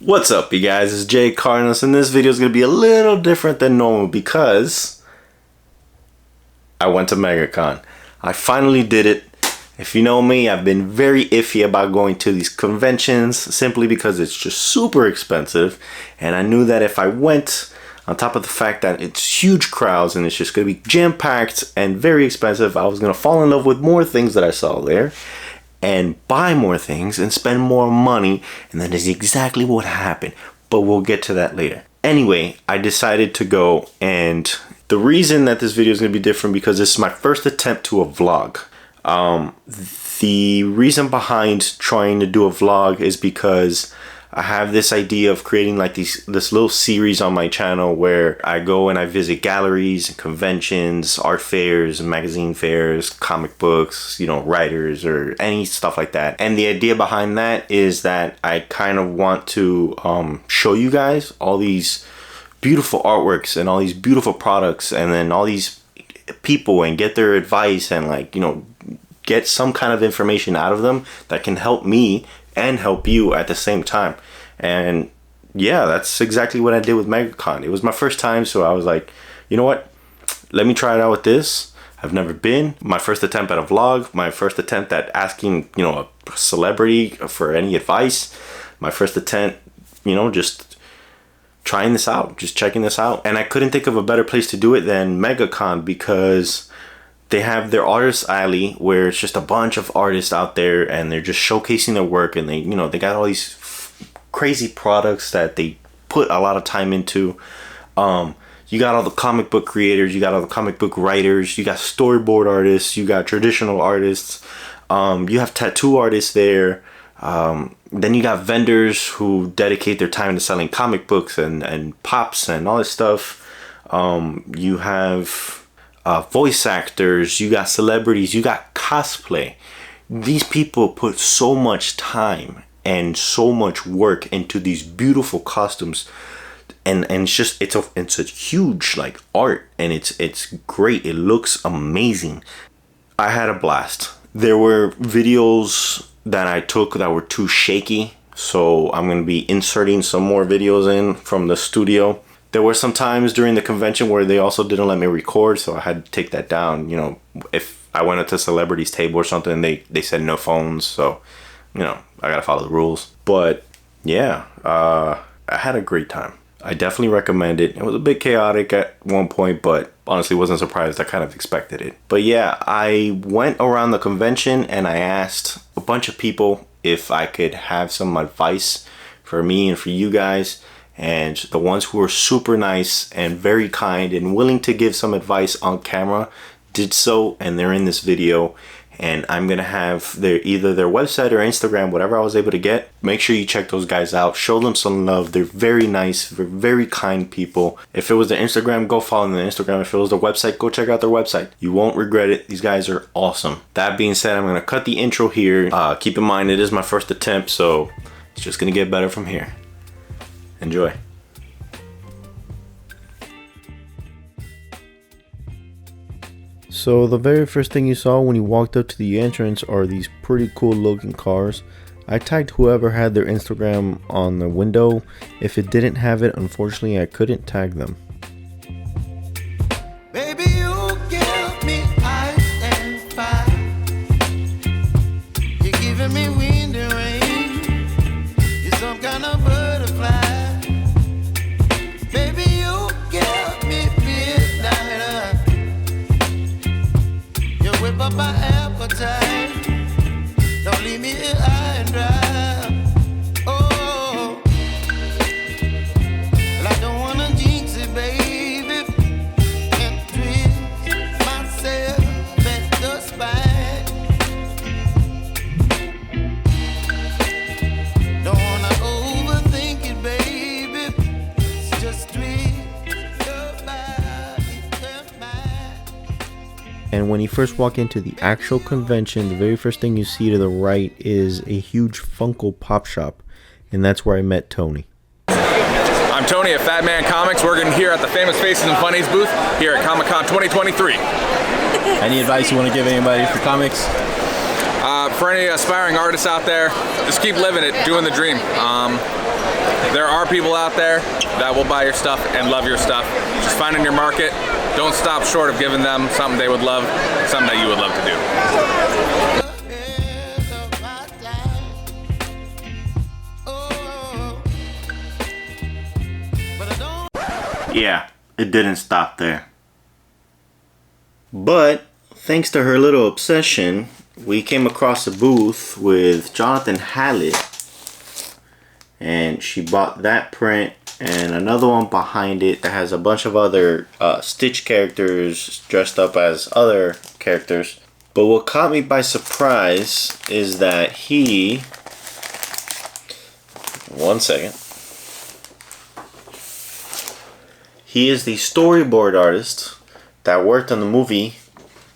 What's up, you guys? It's JCARDENASART, and this video is going to be a little different than normal because I went to MEGACON. I finally did it. If you know me, I've been very iffy about going to these conventions simply because it's just super expensive, and I knew that if I went, on top of the fact that it's huge crowds and it's just going to be jam-packed and very expensive, I was going to fall in love with more things that I saw there and buy more things and spend more money, and that is exactly what happened, but we'll get to that later. Anyway, I decided to go, and the reason that this video is going to be different because this is my first attempt to a vlog. The reason behind trying to do a vlog is because I have this idea of creating like this little series on my channel where I go and I visit galleries and conventions, art fairs, magazine fairs, comic books, you know, writers or any stuff like that. And the idea behind that is that I kind of want to show you guys all these beautiful artworks and all these beautiful products and then all these people and get their advice and, like, you know, get some kind of information out of them that can help me and help you at the same time. And yeah, that's exactly what I did with MEGACON. It was my first time, so I was like, you know what, let me try it out with this. I've never been. My first attempt at a vlog, my first attempt at asking, you know, a celebrity for any advice, my first attempt, you know, just trying this out, just checking this out. And I couldn't think of a better place to do it than MEGACON because they have their artist alley where it's just a bunch of artists out there and they're just showcasing their work, and they, you know, they got all these crazy products that they put a lot of time into. You got all the comic book creators, you got all the comic book writers, you got storyboard artists, you got traditional artists, you have tattoo artists there. Then you got vendors who dedicate their time to selling comic books and pops and all this stuff. You have voice actors, you got celebrities, you got cosplay. These people put so much time and so much work into these beautiful costumes, and it's just it's a huge like art, and it's great. It looks amazing. I had a blast. There were videos that I took that were too shaky, so I'm going to be inserting some more videos in from the studio. There were some times during the convention where they also didn't let me record, so I had to take that down. You know, if I went to celebrities table or something, they said no phones, so, you know, I gotta follow the rules. But yeah, I had a great time. I definitely recommend it. It was a bit chaotic at one point, but honestly wasn't surprised. I kind of expected it. But yeah, I went around the convention and I asked a bunch of people if I could have some advice for me and for you guys. And the ones who were super nice and very kind and willing to give some advice on camera did so, and they're in this video. And I'm gonna have either their website or Instagram, whatever I was able to get. Make sure you check those guys out, show them some love. They're very nice, they're very kind people. If it was their Instagram, go follow them on Instagram. If it was their website, go check out their website. You won't regret it. These guys are awesome. That being said, I'm gonna cut the intro here. Keep in mind it is my first attempt, so it's just gonna get better from here. Enjoy. So the very first thing you saw when you walked up to the entrance are these pretty cool looking cars. I tagged whoever had their Instagram on the window. If it didn't have it, unfortunately I couldn't tag them. Baby, you give me ice and fire. You're giving me wind and rain. You're some kind of butterfly. Baby, you give me midnight. You whip up my appetite. Don't leave me here high and dry. Oh, well, I don't wanna jinx it, baby, and twist myself at the spine. Don't wanna overthink it, baby. It's just twist your body and mine. And when you first walk into the actual convention, the very first thing you see to the right is a huge Funko Pop shop, and that's where I met Tony. I'm Tony at Fat Man Comics, working here at the Famous Faces and Funnies booth here at Comic-Con 2023. Any advice you want to give anybody for comics? For any aspiring artists out there, just keep living it, doing the dream. There are people out there that will buy your stuff and love your stuff. Just finding your market. Don't stop short of giving them something they would love, something that you would love to do. Yeah, it didn't stop there. But thanks to her little obsession, we came across a booth with Jonathan Hallett, and she bought that print and another one behind it that has a bunch of other Stitch characters dressed up as other characters. But what caught me by surprise is that he... One second. He is the storyboard artist that worked on the movie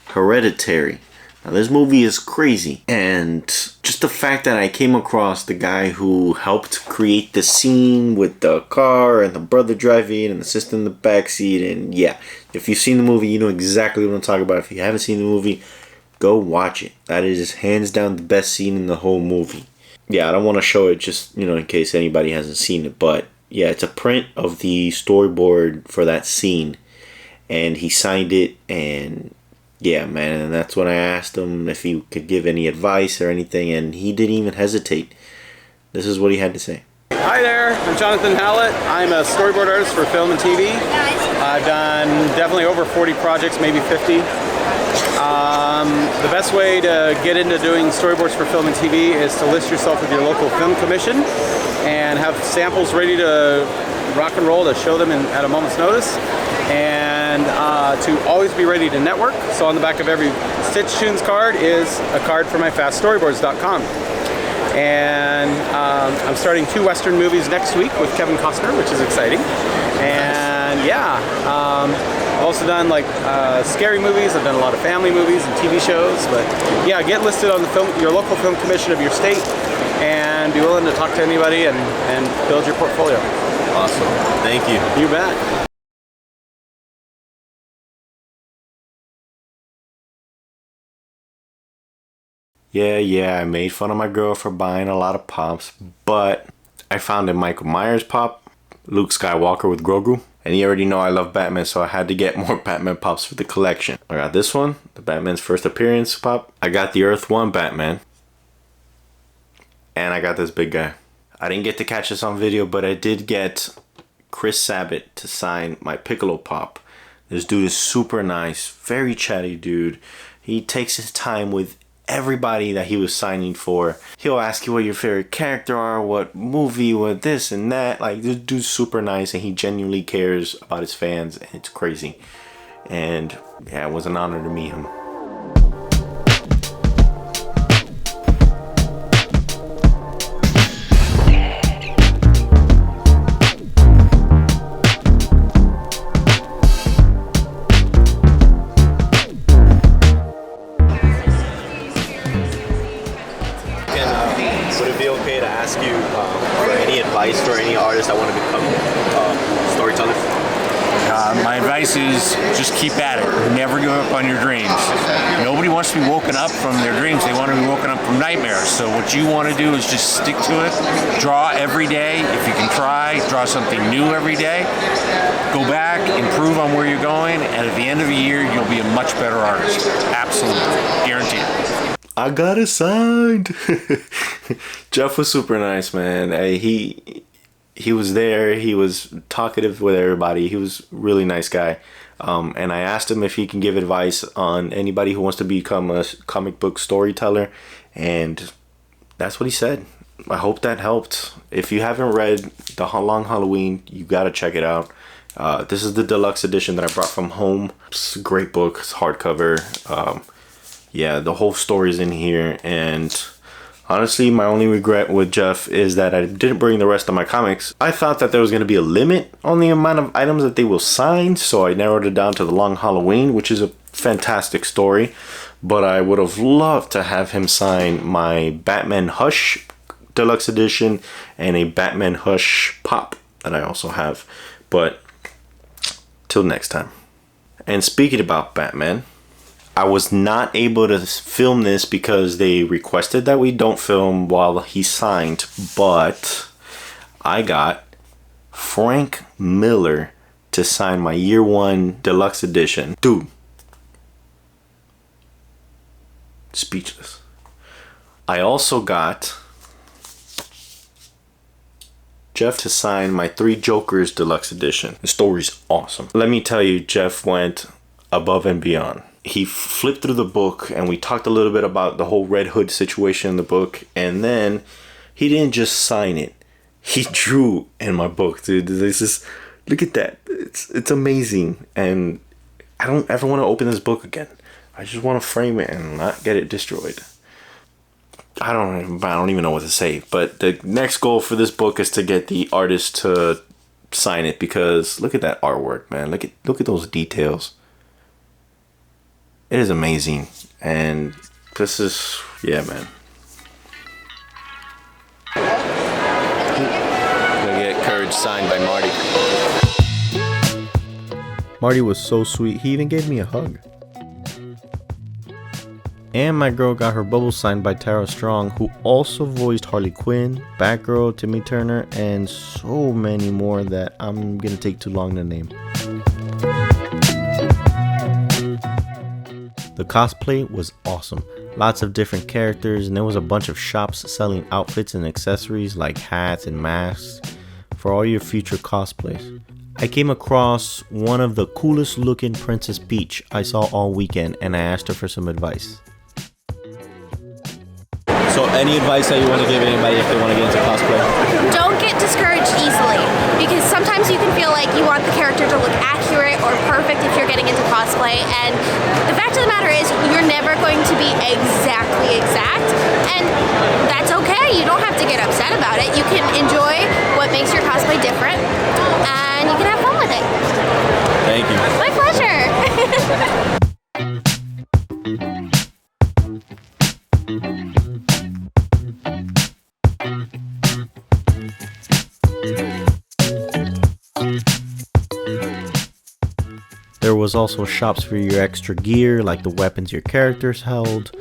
Hereditary. Now this movie is crazy, and just the fact that I came across the guy who helped create the scene with the car and the brother driving and the sister in the backseat, and yeah, if you've seen the movie, you know exactly what I'm talking about. If you haven't seen the movie, go watch it. That is hands down the best scene in the whole movie. Yeah, I don't want to show it just, you know, in case anybody hasn't seen it, but yeah, it's a print of the storyboard for that scene, and he signed it, and yeah, man, and that's when I asked him if he could give any advice or anything, and he didn't even hesitate. This is what he had to say. Hi there, I'm Jonathan Hallett. I'm a storyboard artist for film and TV. I've done definitely over 40 projects, maybe 50. The best way to get into doing storyboards for film and TV is to list yourself with your local film commission and have samples ready to rock and roll to show them at a moment's notice, and to always be ready to network. So on the back of every Stitch Tunes card is a card for my faststoryboards.com. And I'm starting 2 Western movies next week with Kevin Costner, which is exciting. And yeah, I've also done like scary movies. I've done a lot of family movies and TV shows. But yeah, get listed on the your local film commission of your state, and be willing to talk to anybody and build your portfolio. Awesome. Thank you. You bet. Yeah, I made fun of my girl for buying a lot of pops, but I found a Michael Myers pop, Luke Skywalker with Grogu, and you already know I love Batman, so I had to get more Batman pops for the collection. I got this one, the Batman's first appearance pop. I got the Earth 1 Batman, and I got this big guy. I didn't get to catch this on video, but I did get Chris Sabat to sign my Piccolo pop. This dude is super nice, very chatty dude. He takes his time with everybody that he was signing for. He'll ask you what your favorite character are, what movie, what this and that. Like, this dude's super nice, and he genuinely cares about his fans, and it's crazy. And yeah, it was an honor to meet him. Would it be okay to ask you for any advice for any artist that want to become storytellers? My advice is just keep at it. Never give up on your dreams. Nobody wants to be woken up from their dreams. They want to be woken up from nightmares. So what you want to do is just stick to it. Draw every day. If you can try, draw something new every day. Go back, improve on where you're going, and at the end of the year, you'll be a much better artist. Absolutely. Guaranteed. I got it signed. Jeff was super nice, man. He was there. He was talkative with everybody. He was a really nice guy. And I asked him if he can give advice on anybody who wants to become a comic book storyteller, and that's what he said. I hope that helped. If you haven't read The Long Halloween, you gotta check it out. This is the deluxe edition that I brought from home. It's a great book. It's hardcover. Yeah, the whole story's in here, and honestly, my only regret with Jeff is that I didn't bring the rest of my comics. I thought that there was going to be a limit on the amount of items that they will sign, so I narrowed it down to The Long Halloween, which is a fantastic story, but I would have loved to have him sign my Batman Hush Deluxe Edition and a Batman Hush Pop that I also have. But till next time. And speaking about Batman, I was not able to film this because they requested that we don't film while he signed, but I got Frank Miller to sign my year 1 deluxe edition. Dude, speechless. I also got Jeff to sign my 3 Jokers deluxe edition. The story's awesome. Let me tell you, Jeff went above and beyond. He flipped through the book and we talked a little bit about the whole Red Hood situation in the book, and then he didn't just sign it. He drew in my book, dude. This is, look at that. It's amazing, and I don't ever want to open this book again. I just want to frame it and not get it destroyed. I don't even know what to say, but the next goal for this book is to get the artist to sign it, because look at that artwork, man. Look at those details. It is amazing, and this is, yeah, man. Gonna get Courage signed by Marty. Marty was so sweet, he even gave me a hug. And my girl got her bubble signed by Tara Strong, who also voiced Harley Quinn, Batgirl, Timmy Turner, and so many more that I'm gonna take too long to name. The cosplay was awesome. Lots of different characters, and there was a bunch of shops selling outfits and accessories like hats and masks for all your future cosplays. I came across one of the coolest looking Princess Peach I saw all weekend, and I asked her for some advice. So any advice that you want to give anybody if they want to get into cosplay? Don't get discouraged easily, because sometimes you can feel like you want the character to look accurate or perfect if you're getting into cosplay, and the fact of the matter is you're never going to be exactly exact, and that's okay. You don't have to get upset about it. You can enjoy what makes your cosplay different, and you can have fun with it. Thank you. My pleasure. There was also shops for your extra gear, like the weapons your characters held.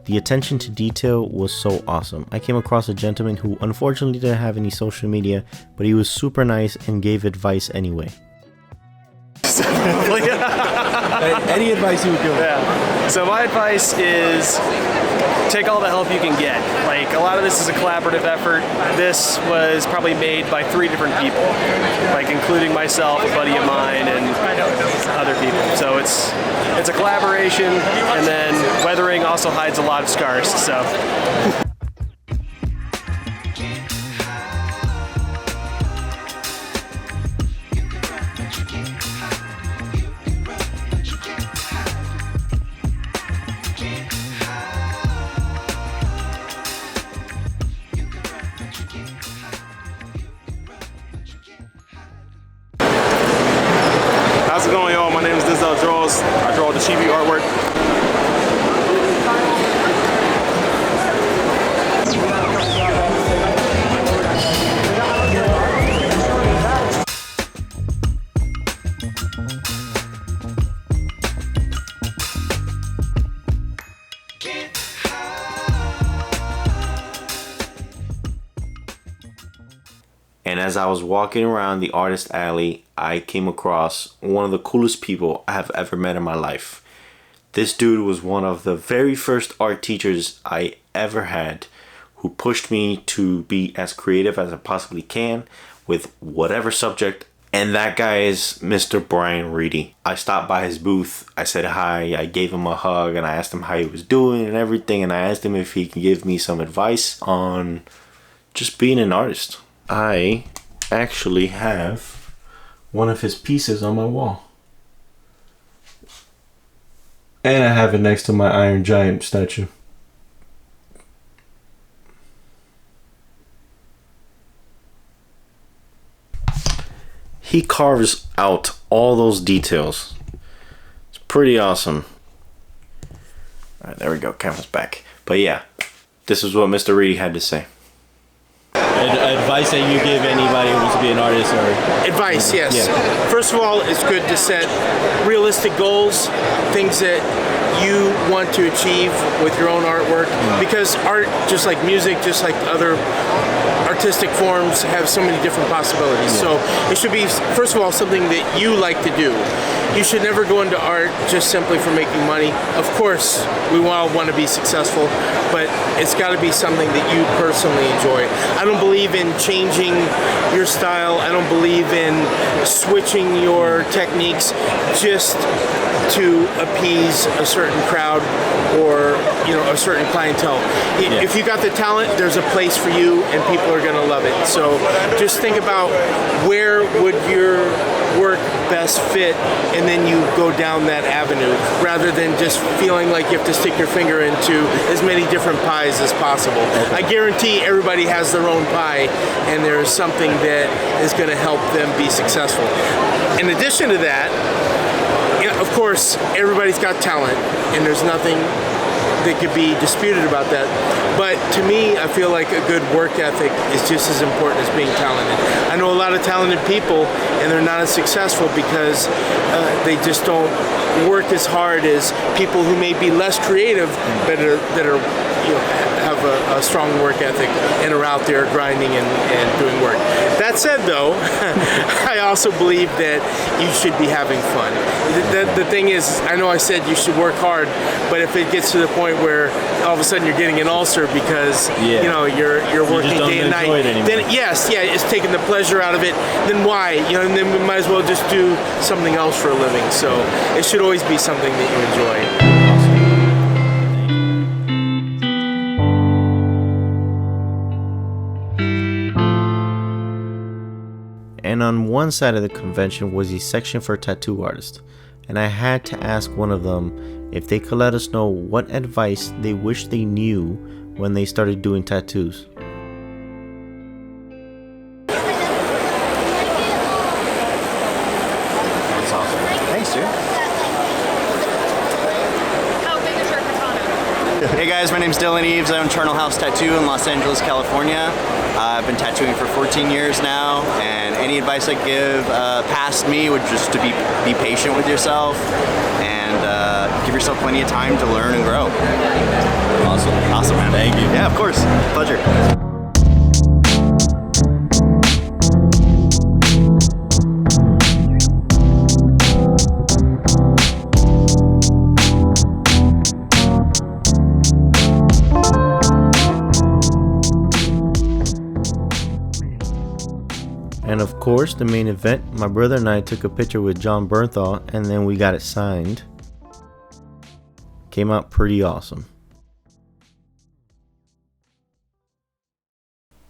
The attention to detail was so awesome. I came across a gentleman who unfortunately didn't have any social media, but he was super nice and gave advice anyway. Any advice you would give? Yeah. So my advice is take all the help you can get. Like, a lot of this is a collaborative effort. This was probably made by 3 different people, like including myself, a buddy of mine, and other people. So it's a collaboration, and then weathering also hides a lot of scars. So. How's it going, y'all? My name is Denzel Draws. I draw the chibi artwork. And as I was walking around the artist alley, I came across one of the coolest people I have ever met in my life. This dude was one of the very first art teachers I ever had, who pushed me to be as creative as I possibly can with whatever subject. And that guy is Mr. Brian Reedy. I stopped by his booth, I said hi, I gave him a hug, and I asked him how he was doing and everything, and I asked him if he could give me some advice on just being an artist. I actually have one of his pieces on my wall. And I have it next to my Iron Giant statue. He carves out all those details. It's pretty awesome. Alright, there we go, camera's back. But yeah, this is what Mr. Reedy had to say. Advice that you give anybody who wants to be an artist or Advice, yes. Yeah. First of all, it's good to set realistic goals, things that you want to achieve with your own artwork, because art, just like music, just like other artistic forms, have so many different possibilities. So it should be, first of all, something that you like to do. You should never go into art just simply for making money. Of course, we all want to be successful, but it's got to be something that you personally enjoy. I don't believe in changing your style. I don't believe in switching your techniques just to appease a certain crowd or a certain clientele. If you got the talent, there's a place for you and people are going to love it. So just think about where would your work best fit, and then you go down that avenue rather than just feeling like you have to stick your finger into as many different pies as possible. I guarantee everybody has their own pie, and there is something that is going to help them be successful. In addition to that, of course, everybody's got talent, and there's nothing that could be disputed about that. But to me, I feel like a good work ethic is just as important as being talented. I know a lot of talented people, and they're not as successful because they just don't work as hard as people who may be less creative, but that are have a strong work ethic and are out there grinding and doing work. That said, though, I also believe that you should be having fun. The thing is, I know I said you should work hard, but if it gets to the point where all of a sudden you're getting an ulcer because you're working day and night, then it's taking the pleasure out of it. Then why? And then we might as well just do something else for a living. So it should always be something that you enjoy. And on one side of the convention was a section for tattoo artists, and I had to ask one of them if they could let us know what advice they wish they knew when they started doing tattoos. That's awesome. Thanks, dude. Hey guys, my name's Dylan Eves. I own Charnel House Tattoo in Los Angeles, California. I've been tattooing for 14 years now, and any advice I give past me would just to be patient with yourself and give yourself plenty of time to learn and grow. Awesome, man. Thank you. Yeah, of course. Pleasure. And of course, the main event, my brother and I took a picture with John Bernthal, and then we got it signed. Came out pretty awesome.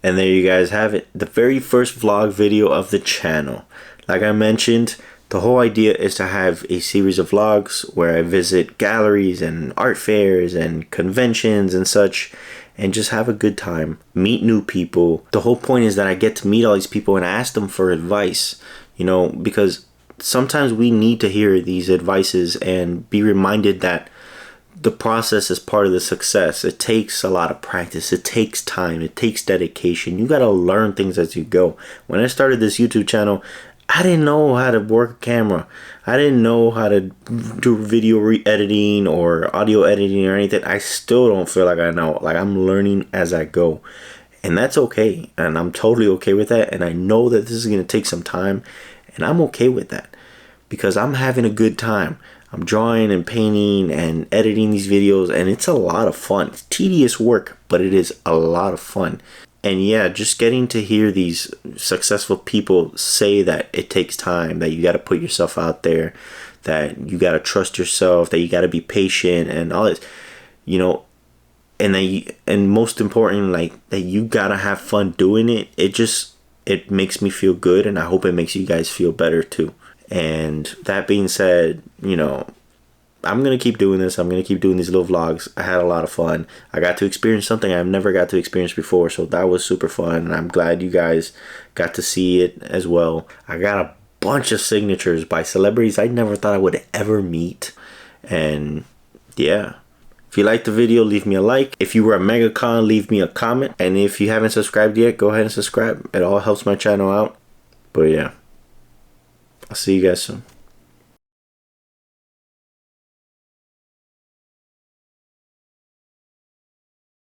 And there you guys have it, the very first vlog video of the channel. Like I mentioned, the whole idea is to have a series of vlogs where I visit galleries and art fairs and conventions and such, and just have a good time, meet new people. The whole point is that I get to meet all these people and ask them for advice, because sometimes we need to hear these advices and be reminded that the process is part of the success. It takes a lot of practice. It takes time. It takes dedication. You got to learn things as you go. When I started this YouTube channel, I didn't know how to work a camera. I didn't know how to do video editing or audio editing or anything. I still don't feel like I know. Like, I'm learning as I go. And that's okay. And I'm totally okay with that. And I know that this is going to take some time. And I'm okay with that. Because I'm having a good time. I'm drawing and painting and editing these videos. And it's a lot of fun. It's tedious work, but it is a lot of fun. And yeah, just getting to hear these successful people say that it takes time, that you got to put yourself out there, that you got to trust yourself, that you got to be patient and all this, and most important, like, that you got to have fun doing it. It makes me feel good, and I hope it makes you guys feel better too. And that being said, I'm going to keep doing this. I'm going to keep doing these little vlogs. I had a lot of fun. I got to experience something I've never got to experience before. So that was super fun. And I'm glad you guys got to see it as well. I got a bunch of signatures by celebrities I never thought I would ever meet. And yeah, If you liked the video, leave me a like. If you were at MEGACON, leave me a comment. And if you haven't subscribed yet, go ahead and subscribe. It all helps my channel out. But yeah, I'll see you guys soon.